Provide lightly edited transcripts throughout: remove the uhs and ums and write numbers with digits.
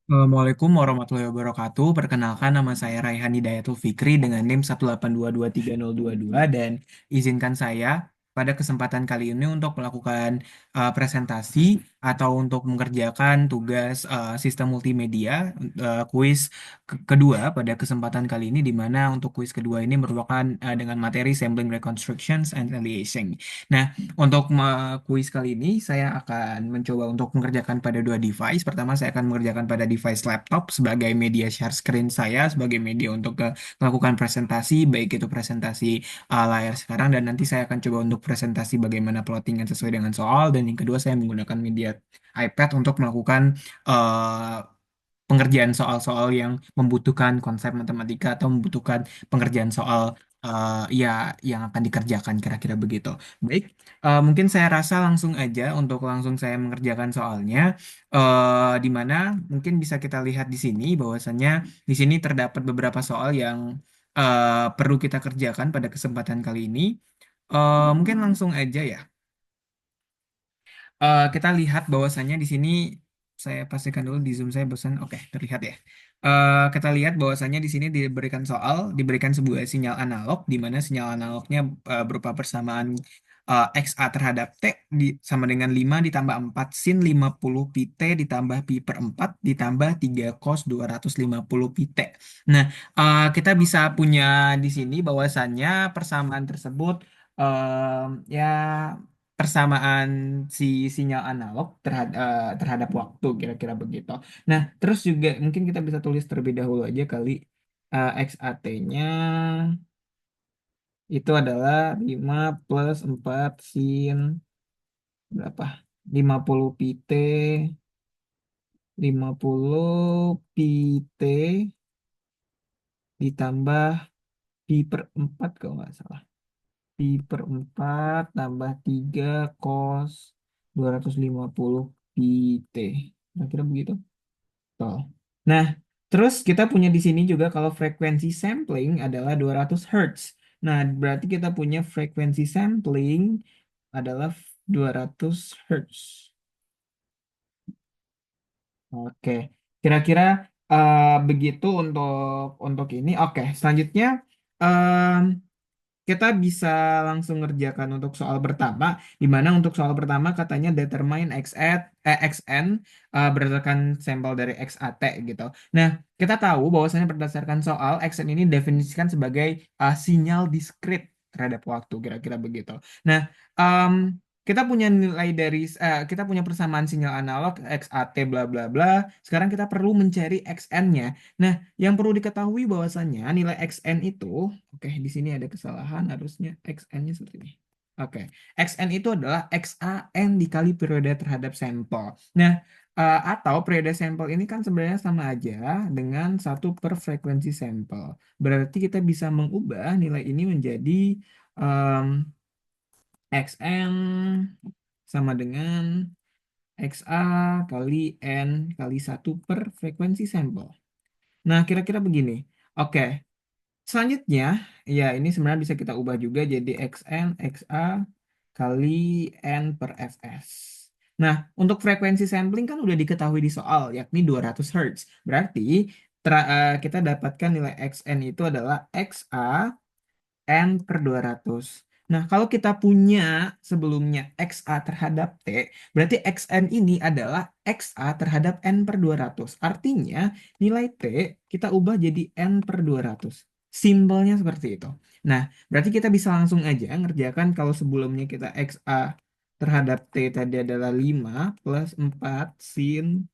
Assalamualaikum warahmatullahi wabarakatuh. Perkenalkan nama saya Raihan Hidayatul Fikri dengan NIM 182230222 dan izinkan saya pada kesempatan kali ini untuk melakukan presentasi atau untuk mengerjakan tugas sistem multimedia kuis kedua pada kesempatan kali ini di mana untuk kuis kedua ini merupakan dengan materi sampling reconstructions and aliasing. Nah, untuk kuis kali ini, saya akan mencoba untuk mengerjakan pada dua device. Pertama, saya akan mengerjakan pada device laptop sebagai media share screen saya, sebagai media untuk melakukan presentasi, baik itu presentasi layar sekarang, dan nanti saya akan coba untuk presentasi bagaimana plottingan sesuai dengan soal, dan yang kedua, saya menggunakan media iPad untuk melakukan eh, pengerjaan soal-soal yang membutuhkan konsep matematika atau membutuhkan pengerjaan soal ya yang akan dikerjakan kira-kira begitu. Baik, mungkin saya rasa langsung aja untuk langsung saya mengerjakan soalnya, di mana mungkin bisa kita lihat di sini bahwasannya di sini terdapat beberapa soal yang perlu kita kerjakan pada kesempatan kali ini. Mungkin langsung aja ya. Kita lihat bahwasannya di sini saya pastikan dulu di Zoom saya bosan. Oke, terlihat ya. Kita lihat bahwasannya di sini diberikan soal, diberikan sebuah sinyal analog di mana sinyal analognya berupa persamaan XA terhadap T sama dengan 5 ditambah 4 sin 50 pi T ditambah pi per 4 ditambah 3 cos 250 pi T. Nah, kita bisa punya di sini bahwasannya persamaan tersebut ya persamaan si sinyal analog terhadap waktu kira-kira begitu. Nah, terus juga mungkin kita bisa tulis terlebih dahulu aja kali XAT-nya itu adalah 5 plus 4 sin berapa? 50 pi T, 50 pi T ditambah pi per 4 kalau nggak salah. Pi per 4 tambah 3 cos 250 pi T. Kira-kira begitu. Tuh. Nah, terus kita punya di sini juga kalau frekuensi sampling adalah 200 Hz. Nah, berarti kita punya frekuensi sampling adalah 200 Hz. Oke, kira-kira begitu untuk ini. Oke, selanjutnya kita bisa langsung ngerjakan untuk soal pertama, di mana untuk soal pertama katanya determine xn berdasarkan sampel dari xat gitu. Nah, kita tahu bahwasanya berdasarkan soal xn ini definisikan sebagai sinyal diskrit terhadap waktu, kira-kira begitu. Nah, em, kita punya nilai dari kita punya persamaan sinyal analog xat bla bla bla. Sekarang kita perlu mencari xn-nya. Nah, yang perlu diketahui bahwasannya nilai xn itu, oke, di sini ada kesalahan, harusnya xn-nya seperti ini. Oke, xn itu adalah xan dikali periode terhadap sampel. Nah, atau periode sampel ini kan sebenarnya sama aja dengan satu per frekuensi sampel. Berarti kita bisa mengubah nilai ini menjadi em, xn sama dengan xa kali n kali satu per frekuensi sampel. Nah, kira-kira begini. Oke, selanjutnya, ya ini sebenarnya bisa kita ubah juga jadi xn, xa kali n per fs. Nah, untuk frekuensi sampling kan udah diketahui di soal, yakni 200 Hz. Berarti kita dapatkan nilai xn itu adalah xa N per 200. Nah, kalau kita punya sebelumnya XA terhadap T, berarti XN ini adalah XA terhadap N per 200. Artinya, nilai T kita ubah jadi N per 200. Simpelnya seperti itu. Nah, berarti kita bisa langsung aja ngerjakan kalau sebelumnya kita XA terhadap T tadi adalah 5 plus 4 sin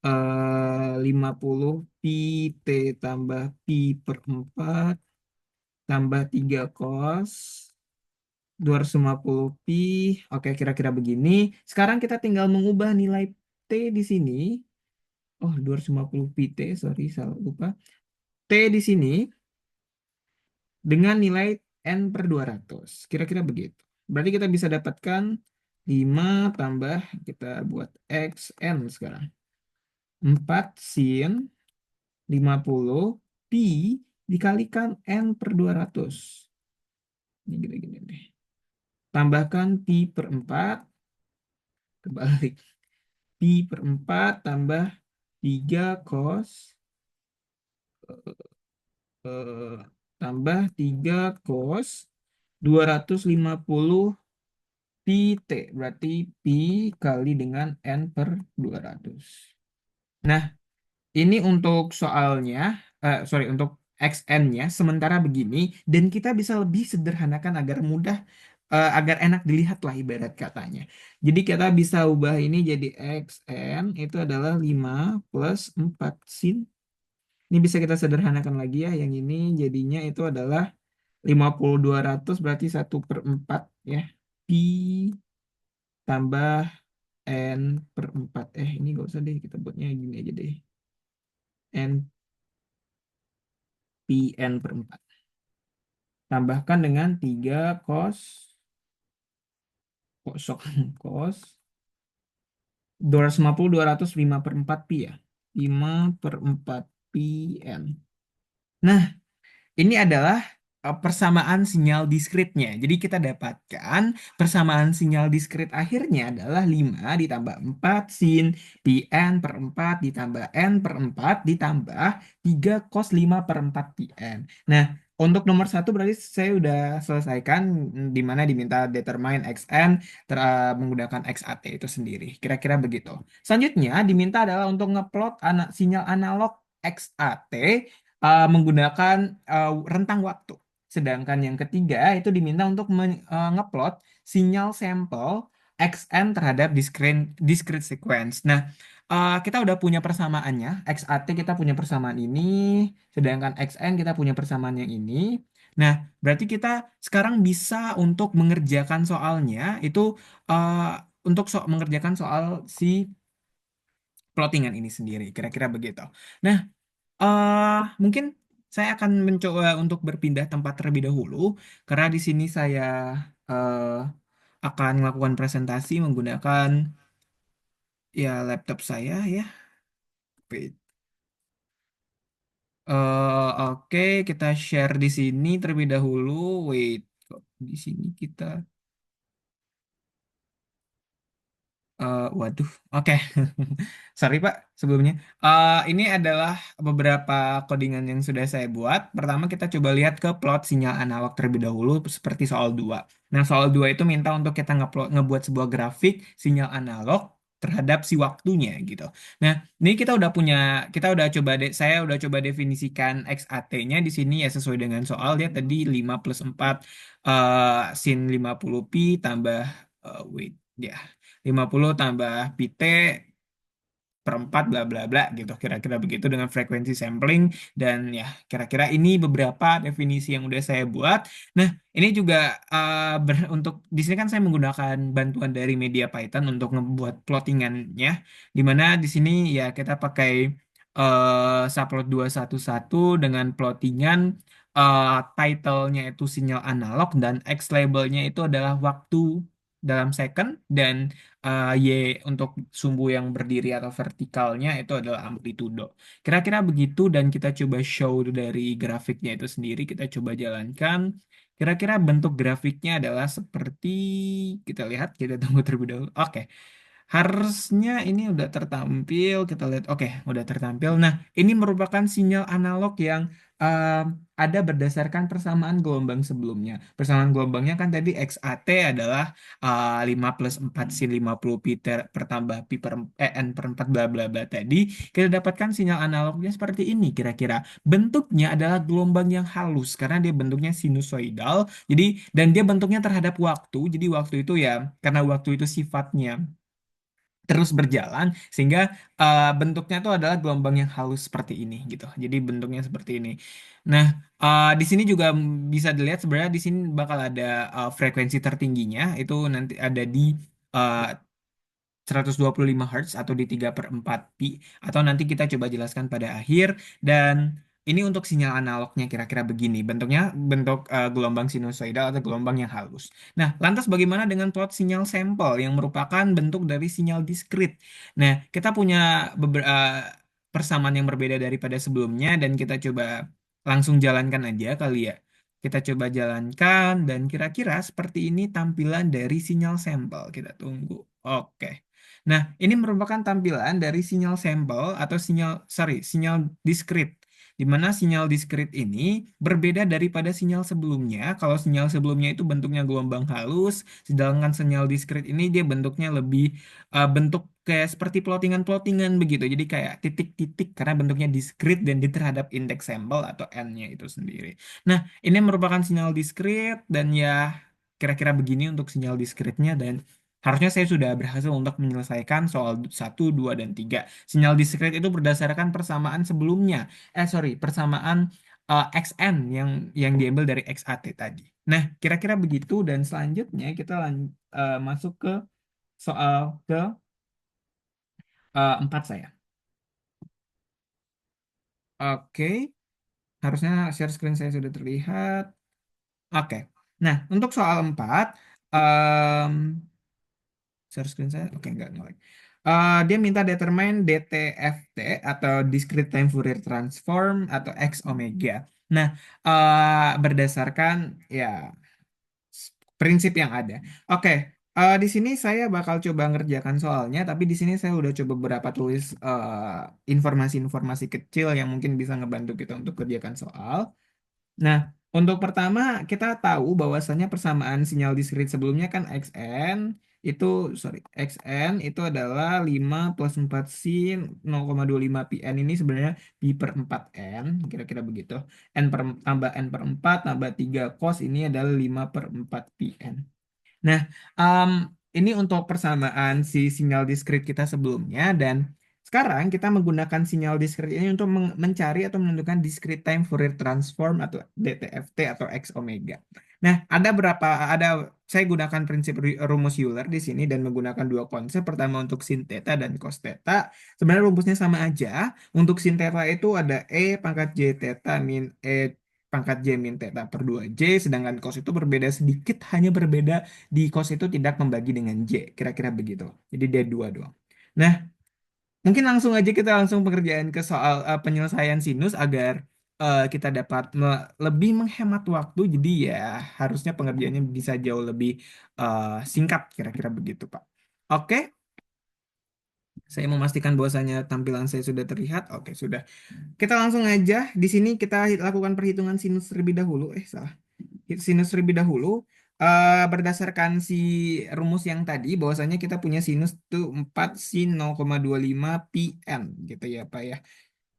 50 pi T tambah pi per 4 tambah 3 cos 250 pi. Oke, kira-kira begini. Sekarang kita tinggal mengubah nilai T di sini. Oh, 250 pi T, sorry, salah lupa. T di sini dengan nilai N per 200. Kira-kira begitu. Berarti kita bisa dapatkan 5 tambah, kita buat XN sekarang. 4 sin 50 pi dikalikan N per 200. Ini gini-gini deh. Tambahkan pi per 4, kebalik. Pi per 4 tambah 3 cos eh, tambah 3 cos 250 pi T. Berarti pi kali dengan N per 200. Nah, ini untuk soalnya, sorry, untuk XN-nya sementara begini, dan kita bisa lebih sederhanakan agar mudah, agar enak dilihat lah ibarat katanya. Jadi kita bisa ubah ini jadi XN itu adalah 5 plus 4 sin. Ini bisa kita sederhanakan lagi ya, yang ini jadinya itu adalah 50/200 berarti 1/4 ya. Pi tambah N/4. Ini gak usah deh, kita buatnya gini aja deh. N pi N/4. Tambahkan dengan 3 cos kosong cos 250 205/4 pi ya. 5/4 pi N. Nah, ini adalah persamaan sinyal diskritnya. Jadi kita dapatkan persamaan sinyal diskrit akhirnya adalah 5 ditambah 4 sin Pn/4 ditambah N/4 ditambah 3 cos 5/4 Pn. Nah, untuk nomor satu berarti saya udah selesaikan, di mana diminta determine Xn menggunakan XAT itu sendiri. Kira-kira begitu. Selanjutnya diminta adalah untuk ngeplot sinyal analog XAT menggunakan rentang waktu. Sedangkan yang ketiga itu diminta untuk ngeplot sinyal sampel XN terhadap discrete sequence. Nah, kita udah punya persamaannya. XAT kita punya persamaan ini, sedangkan XN kita punya persamaan yang ini. Nah, berarti kita sekarang bisa untuk mengerjakan soalnya itu, uh, untuk mengerjakan soal si plottingan ini sendiri. Kira-kira begitu. Nah, mungkin saya akan mencoba untuk berpindah tempat terlebih dahulu karena di sini saya eh, akan melakukan presentasi menggunakan ya laptop saya ya. Wait. Oke, kita share di sini terlebih dahulu. Wait, kok di sini kita waduh, oke. Sorry Pak, sebelumnya. Ini adalah beberapa codingan yang sudah saya buat. Pertama kita coba lihat ke plot sinyal analog terlebih dahulu, seperti soal 2. Nah, soal 2 itu minta untuk kita ngebuat sebuah grafik sinyal analog terhadap si waktunya gitu. Nah, ini kita udah coba saya udah coba definisikan XAT-nya di sini ya sesuai dengan soal ya tadi 5 plus 4 sin 50 pi tambah wait ya 50 tambah pt per 4 bla bla bla gitu kira-kira begitu dengan frekuensi sampling dan ya kira-kira ini beberapa definisi yang udah saya buat. Nah, ini juga untuk di sini kan saya menggunakan bantuan dari media Python untuk membuat plottingannya di mana di sini ya kita pakai subplot 211 dengan plottingan title-nya itu sinyal analog dan X labelnya itu adalah waktu dalam second dan Y untuk sumbu yang berdiri atau vertikalnya itu adalah amplitudo. Kira-kira begitu dan kita coba show dari grafiknya itu sendiri. Kita coba jalankan. Kira-kira bentuk grafiknya adalah seperti kita lihat, kita tunggu terlebih dahulu. Oke. Harusnya ini udah tertampil, kita lihat. Oke, udah tertampil. Nah, ini merupakan sinyal analog yang um, ada berdasarkan persamaan gelombang sebelumnya. Persamaan gelombangnya kan tadi XAT adalah 5 plus 4 sin 50 pi per tambah pi per N per 4 bla bla bla tadi. Kita dapatkan sinyal analognya seperti ini kira-kira. Bentuknya adalah gelombang yang halus karena dia bentuknya sinusoidal. Jadi dan dia bentuknya terhadap waktu. Jadi waktu itu ya karena waktu itu sifatnya terus berjalan sehingga bentuknya itu adalah gelombang yang halus seperti ini gitu. Jadi bentuknya seperti ini. Nah, di sini juga bisa dilihat sebenarnya di sini bakal ada frekuensi tertingginya itu nanti ada di uh, 125 Hz atau di 3/4 pi atau nanti kita coba jelaskan pada akhir dan ini untuk sinyal analognya kira-kira begini bentuknya bentuk gelombang sinusoidal atau gelombang yang halus. Nah, lantas bagaimana dengan plot sinyal sampel yang merupakan bentuk dari sinyal diskrit? Nah, kita punya beberapa persamaan yang berbeda daripada sebelumnya dan kita coba langsung jalankan aja kali ya. Kita coba jalankan dan kira-kira seperti ini tampilan dari sinyal sampel. Kita tunggu. Oke. Nah, ini merupakan tampilan dari sinyal sampel atau sinyal diskrit. Di mana sinyal diskrit ini berbeda daripada sinyal sebelumnya. Kalau sinyal sebelumnya itu bentuknya gelombang halus, sedangkan sinyal diskrit ini dia bentuknya lebih bentuk kayak seperti plottingan-plottingan begitu. Jadi kayak titik-titik karena bentuknya diskrit dan di terhadap indeks sampel atau n-nya itu sendiri. Nah, ini merupakan sinyal diskrit dan ya kira-kira begini untuk sinyal diskritnya dan harusnya saya sudah berhasil untuk menyelesaikan soal 1, 2, dan 3. Sinyal diskrit itu berdasarkan persamaan sebelumnya. Sorry, persamaan XN yang diambil dari XAT tadi. Nah, kira-kira begitu dan selanjutnya kita masuk ke soal ke 4 saya. Oke, harusnya share screen saya sudah terlihat. Oke. Nah, untuk soal 4, em, share screen saya, oke nggak nge-lag. Dia minta determine DTFT atau discrete time Fourier transform atau X omega. Nah, berdasarkan ya prinsip yang ada. Oke, di sini saya bakal coba ngerjakan soalnya, tapi di sini saya udah coba beberapa tulis informasi-informasi kecil yang mungkin bisa ngebantu kita untuk kerjakan soal. Nah, untuk pertama kita tahu bahwasannya persamaan sinyal diskrit sebelumnya kan xn itu xn itu adalah 5 plus 4 sin 0,25 pn ini sebenarnya pi per 4 n kira-kira begitu. Tambah n per 4 tambah 3 cos ini adalah 5 per 4 pn. Nah, em, ini untuk persamaan si sinyal diskrit kita sebelumnya dan sekarang kita menggunakan sinyal diskrit ini untuk mencari atau menentukan discrete time Fourier transform atau DTFT atau X omega. Nah, ada saya gunakan prinsip rumus Euler di sini dan menggunakan dua konsep. Pertama untuk sin theta dan cos theta. Sebenarnya rumusnya sama aja. Untuk sin theta itu ada E pangkat J theta min E pangkat J min theta per 2J, sedangkan cos itu berbeda sedikit, hanya berbeda di cos itu tidak membagi dengan J, kira-kira begitu. Jadi dia dua doang. Nah, mungkin langsung aja kita langsung pengerjaan ke soal penyelesaian sinus agar kita dapat lebih menghemat waktu. Jadi ya harusnya pengerjaannya bisa jauh lebih singkat, kira-kira begitu, Pak. Oke, saya memastikan bahwasanya tampilan saya sudah terlihat. Oke, sudah. Kita langsung aja. Di sini kita lakukan perhitungan sinus terlebih dahulu. Salah. Sinus terlebih dahulu berdasarkan si rumus yang tadi bahwasanya kita punya sinus tuh 4 sin 0,25 pi n gitu ya Pak ya.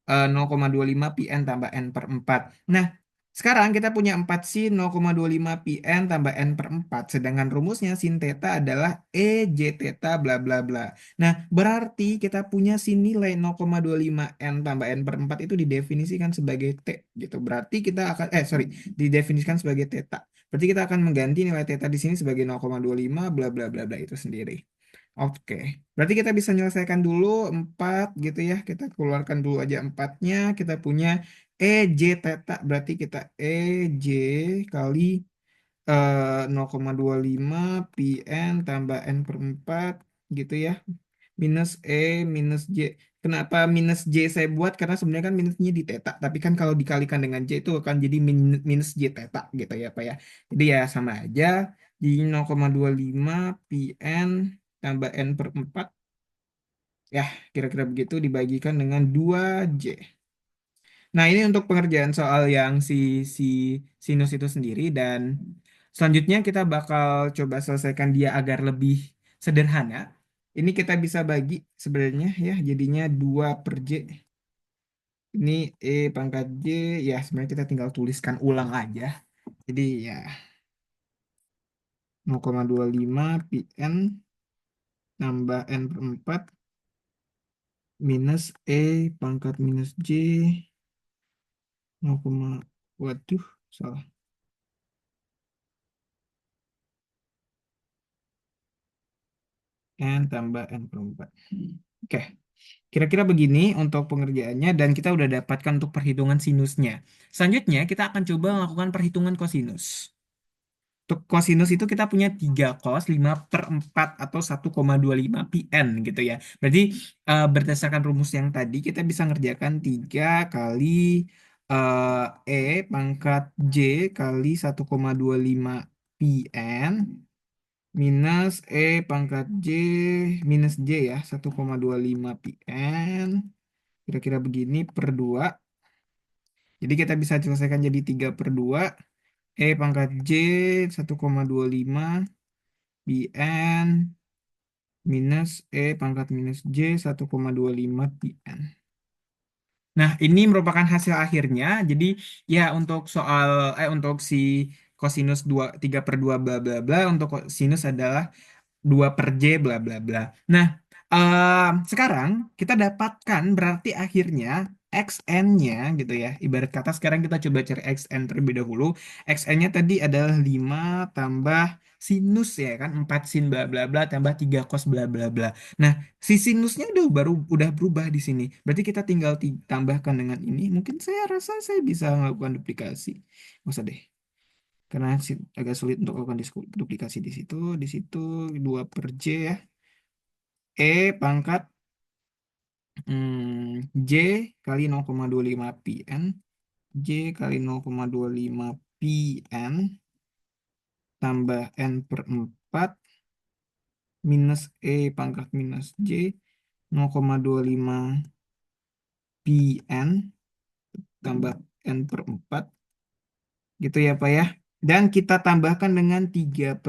0,25 pi n tambah n per 4. Nah, sekarang kita punya 4 sin 0,25 pi n tambah n per 4. Sedangkan rumusnya sin theta adalah E J theta bla bla bla. Nah, berarti kita punya sin nilai 0,25 n tambah n per 4 itu didefinisikan sebagai T gitu. Berarti kita akan, sorry, didefinisikan sebagai theta. Berarti kita akan mengganti nilai theta di sini sebagai 0,25 bla bla bla bla itu sendiri. Oke, berarti kita bisa menyelesaikan dulu 4 gitu ya. Kita keluarkan dulu aja 4-nya. Kita punya EJ theta. Berarti kita EJ kali 0,25 pi n tambah n per 4 gitu ya. Minus E minus J. Kenapa minus J saya buat? Karena sebenarnya kan minusnya di theta. Tapi kan kalau dikalikan dengan J itu akan jadi minus J theta gitu ya Pak ya. Jadi ya sama aja. Di 0,25 pi n tambah n per 4 ya kira-kira begitu dibagikan dengan 2J. Nah, ini untuk pengerjaan soal yang si sinus itu sendiri dan selanjutnya kita bakal coba selesaikan dia agar lebih sederhana. Ini kita bisa bagi sebenarnya ya jadinya 2 per J. Ini E pangkat J ya sebenarnya kita tinggal tuliskan ulang aja. Jadi ya 0,25 pi n tambah n per 4 minus E pangkat minus J 0, waduh salah n tambah n per 4. Oke, kira-kira begini untuk pengerjaannya dan kita udah dapatkan untuk perhitungan sinusnya. Selanjutnya kita akan coba melakukan perhitungan kosinus. Untuk kosinus itu kita punya 3 cos 5 per 4 atau 1,25 pi n gitu ya. Berarti berdasarkan rumus yang tadi kita bisa ngerjakan 3 kali E pangkat J kali 1,25 pi n minus E pangkat J minus J ya, 1,25 pn. Kira-kira begini per 2. Jadi kita bisa selesaikan jadi 3/2. E pangkat J 1,25 pn minus E pangkat minus J 1,25 pn. Nah, ini merupakan hasil akhirnya. Jadi, ya untuk si kosinus 3/2 bla bla bla, untuk kosinus adalah 2/J bla bla bla. Nah, sekarang kita dapatkan berarti akhirnya XN-nya gitu ya. Ibarat kata sekarang kita coba cari XN terlebih dahulu. XN-nya tadi adalah 5 tambah sinus ya kan, 4 sin bla bla bla tambah 3 cos bla bla bla. Nah, si sinusnya udah berubah di sini. Berarti kita tinggal tambahkan dengan ini. Mungkin saya rasa saya bisa melakukan duplikasi. Nggak usah deh. Karena agak sulit untuk melakukan duplikasi di situ. Di situ 2/J ya. E pangkat J kali 0,25 pn. J kali 0,25 pn tambah N per 4 minus E pangkat minus J 0,25 pn tambah N per 4 gitu ya Pak ya. Dan kita tambahkan dengan 3/2.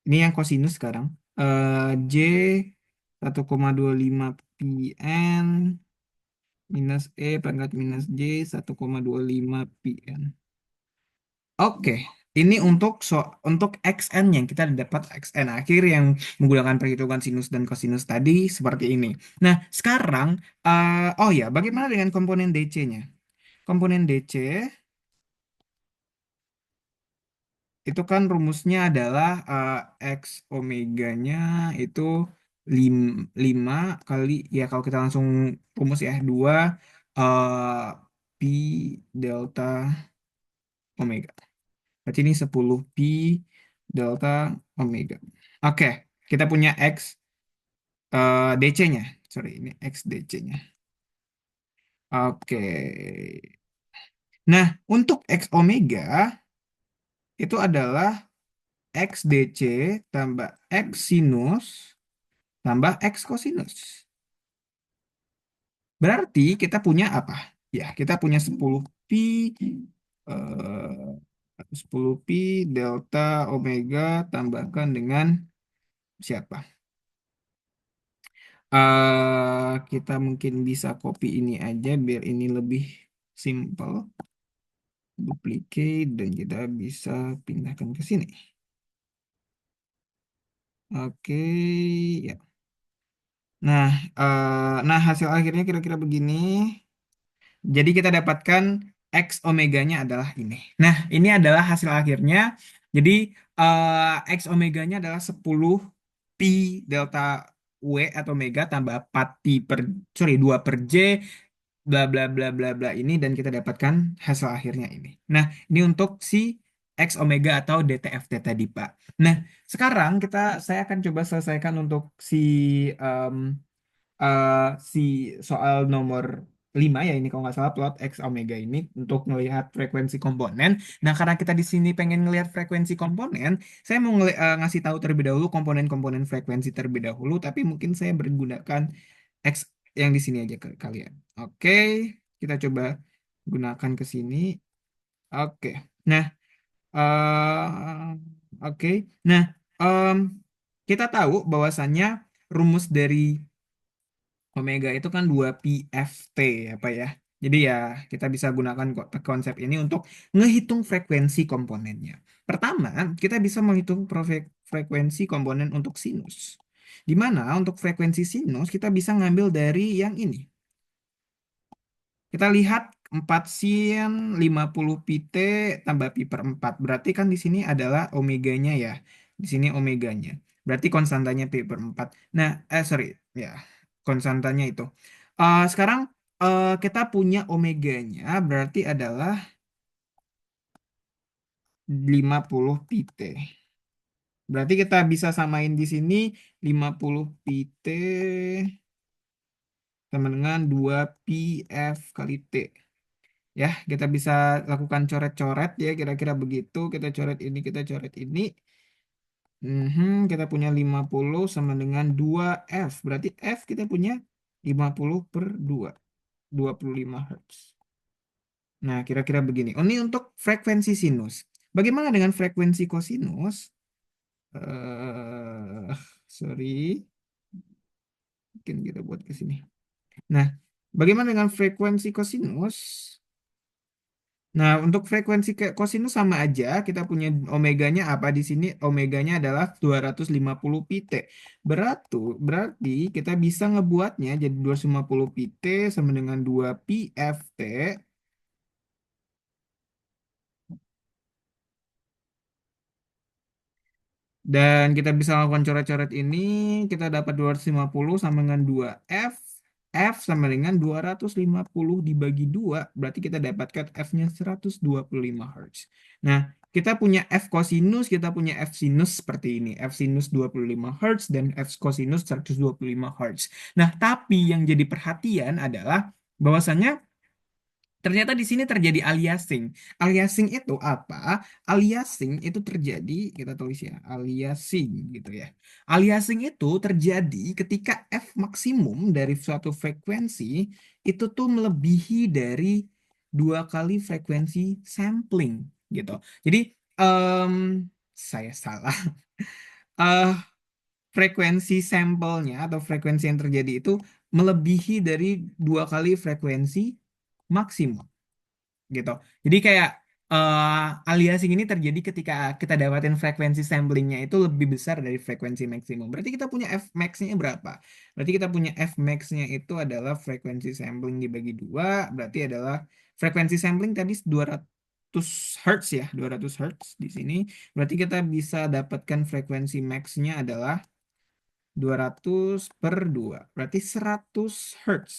Ini yang kosinus sekarang. J 1,25 pn minus E pangkat minus J 1,25 pn. Oke, ini untuk XN yang kita dapat XN akhir yang menggunakan perhitungan sinus dan kosinus tadi seperti ini. Nah, sekarang oh ya, bagaimana dengan komponen DC-nya? Komponen DC itu kan rumusnya adalah X omeganya itu 5 kali, ya kalau kita langsung rumus ya, 2 pi delta omega. Berarti ini 10 pi delta omega. Oke, kita punya X DC-nya. Sorry, ini X DC-nya. Oke. Nah, untuk X omega itu adalah X DC tambah X sinus tambah X kosinus. Berarti kita punya apa? Ya, kita punya 10 pi 10 pi delta omega tambahkan dengan siapa? Kita mungkin bisa copy ini aja biar ini lebih simple. Duplicate dan kita bisa pindahkan ke sini. Oke, ya. Nah, hasil akhirnya kira-kira begini. Jadi kita dapatkan X omeganya adalah ini. Nah, ini adalah hasil akhirnya. Jadi X omeganya adalah 10 pi delta W atau omega tambah 4 pi per, sorry, 2/J bla bla bla bla bla ini, dan kita dapatkan hasil akhirnya ini. Nah, ini untuk si X omega atau DTFT tadi, Pak. Nah, sekarang saya akan coba selesaikan untuk em, eh, si soal nomor 5 ya, ini kalau nggak salah plot X omega ini untuk melihat frekuensi komponen. Nah, karena kita di sini pengen ngelihat frekuensi komponen, saya mau ngasih tahu terlebih dahulu komponen-komponen frekuensi terlebih dahulu, tapi mungkin saya menggunakan X yang di sini aja ke kalian. Oke, kita coba gunakan ke sini. Oke. Nah, oke. Nah, em, kita tahu bahwasannya rumus dari omega itu kan 2 pi ft ya Pak ya. Jadi ya kita bisa gunakan konsep ini untuk ngehitung frekuensi komponennya. Pertama, kita bisa menghitung frekuensi komponen untuk sinus. Di mana untuk frekuensi sinus kita bisa ngambil dari yang ini. Kita lihat 4 sin 50 pi t tambah pi per 4. Berarti kan di sini adalah omeganya ya. Di sini omeganya. Berarti konstantanya pi per 4. Nah, sorry. Ya, konstantanya itu. Sekarang kita punya omeganya berarti adalah 50 pi t. Berarti kita bisa samain di sini 50 pi t sama dengan 2 pi f kali t. Ya, kita bisa lakukan coret-coret ya, kira-kira begitu. Kita coret ini, kita coret ini. Kita punya 50 sama dengan 2F. Berarti F kita punya 50 per 2, 25 Hz. Nah, kira-kira begini. Oh, ini untuk frekuensi sinus. Bagaimana dengan frekuensi kosinus? Sorry, mungkin kita buat ke sini. Nah, bagaimana dengan frekuensi kosinus? Nah, untuk frekuensi kosinus sama aja, kita punya omeganya apa di sini? Omeganya adalah 250 pi t. Berarti kita bisa ngebuatnya jadi 250 pi t sama dengan 2 pi f t. Dan kita bisa lakukan coret-coret ini, kita dapat 250 sama dengan 2F. F sama dengan 250 dibagi 2, berarti kita dapatkan F-nya 125 Hz. Nah, kita punya F cosinus, kita punya F sinus seperti ini. F sinus 25 Hz dan F cosinus 125 Hz. Nah, tapi yang jadi perhatian adalah bahwasanya ternyata di sini terjadi aliasing. Aliasing itu apa? Aliasing itu terjadi, kita tulis ya, aliasing gitu ya. Aliasing itu terjadi ketika F maksimum dari suatu frekuensi itu tuh melebihi dari dua kali frekuensi sampling gitu. Jadi em, saya salah. Eh frekuensi sampelnya atau frekuensi yang terjadi itu melebihi dari dua kali frekuensi maksimum gitu. Jadi kayak aliasing ini terjadi ketika kita dapatin frekuensi samplingnya itu lebih besar dari frekuensi maksimum. Berarti kita punya F max-nya berapa? Berarti kita punya F max-nya itu adalah frekuensi sampling dibagi dua, berarti adalah frekuensi sampling tadi 200 Hz ya, 200 Hz di sini. Berarti kita bisa dapatkan frekuensi max-nya adalah 200 per 2, berarti 100 Hz.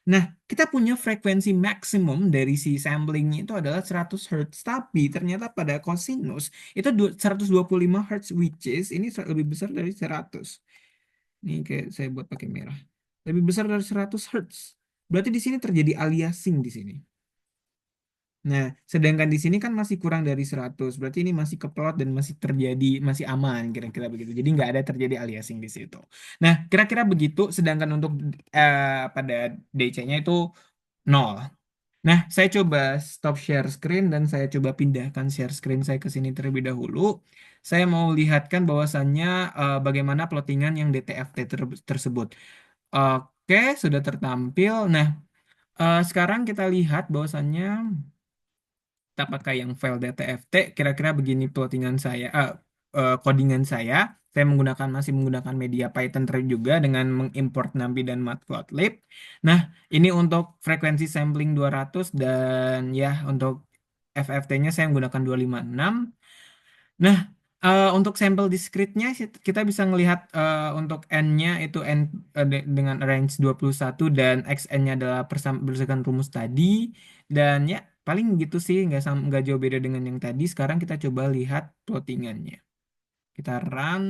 Nah, kita punya frekuensi maksimum dari si samplingnya itu adalah 100 Hz. Tapi ternyata pada cosinus itu 125 Hz, which is ini lebih besar dari 100. Ini kayak saya buat pakai merah. Lebih besar dari 100 Hz. Berarti di sini terjadi aliasing di sini. Nah, sedangkan di sini kan masih kurang dari 100. Berarti ini masih keplot dan masih terjadi, masih aman kira-kira begitu. Jadi nggak ada terjadi aliasing di situ. Nah, kira-kira begitu. Sedangkan untuk pada DC-nya itu 0. Nah, saya coba stop share screen dan saya coba pindahkan share screen saya ke sini terlebih dahulu. Saya mau lihatkan bahwasannya bagaimana plottingan yang DTFT tersebut. Oke, sudah tertampil. Nah, sekarang kita lihat bahwasannya kita pakai yang file DTFT. Kira-kira begini plottingan saya, codingan saya. Saya masih menggunakan media Python juga dengan mengimport NumPy dan Matplotlib. Nah, ini untuk frekuensi sampling 200 dan ya untuk FFT-nya saya menggunakan 256. Nah, untuk sampel discrete-nya kita bisa melihat untuk N-nya itu N dengan range 21 dan XN-nya adalah berdasarkan rumus tadi. Dan ya, paling gitu sih, nggak jauh beda dengan yang tadi. Sekarang kita coba lihat plottingannya. Kita run,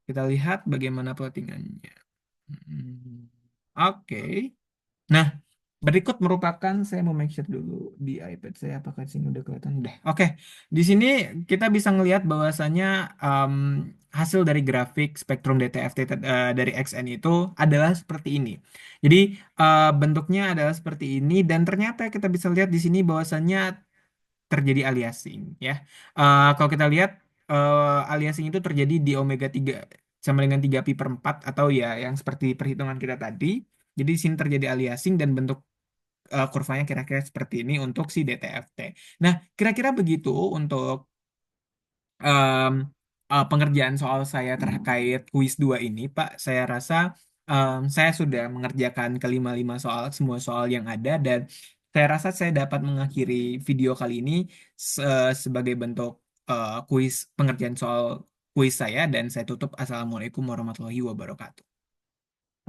kita lihat bagaimana plottingannya. Hmm, Oke. Nah, berikut merupakan saya mau make sure dulu di iPad saya apakah di sini udah kelihatan udah. Oke, di sini kita bisa ngelihat bahwasannya em, hasil dari grafik spektrum DTFT dari XN itu adalah seperti ini. Jadi bentuknya adalah seperti ini dan ternyata kita bisa lihat di sini bahwasannya terjadi aliasing ya. Kalau kita lihat aliasing itu terjadi di omega 3 sama dengan 3 pi per 4 atau ya yang seperti perhitungan kita tadi. Jadi di sini terjadi aliasing dan bentuk kurvanya kira-kira seperti ini untuk si DTFT. Nah, kira-kira begitu untuk em, pengerjaan soal saya terkait kuis 2 ini, Pak. Saya rasa saya sudah mengerjakan kelima-lima soal, semua soal yang ada, dan saya rasa saya dapat mengakhiri video kali ini sebagai bentuk kuis pengerjaan soal kuis saya, dan saya tutup. Assalamualaikum warahmatullahi wabarakatuh.